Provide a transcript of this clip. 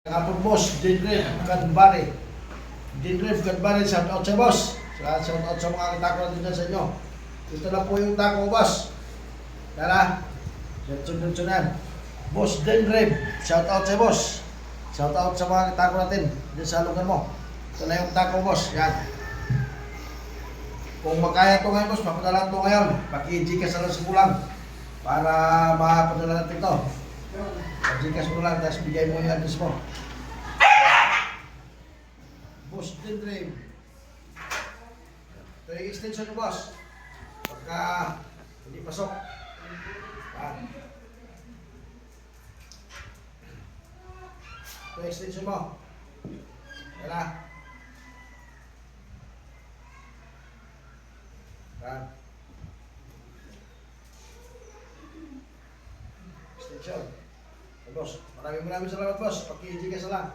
Kapag boss, Dinref Kadbari. Dinref Kadbari, shout out sa boss. Shout out sa mga katako natin dyan sa inyo. Ito na po yung tako, boss. Tara, sunod-sunan. Boss Dinref, shout out sa boss. Shout out sa mga katako natin dyan sa lugar mo. Ito na yung tako, boss. Yan. Kung makaya ito ngayon, boss, mapadala ito ngayon. Paki-Gcash na lang sa kulang para mapadala natin ito. Pag-Gcash mo lang, tapos bigay mo yung address mo. Boss Dinref. Ito yung extension mo, boss. Pagka hindi pasok. Ito yung extension mo. Yan na. Yan. Extension. Boss, maraming salamat, boss. Paki-Gcash na lang.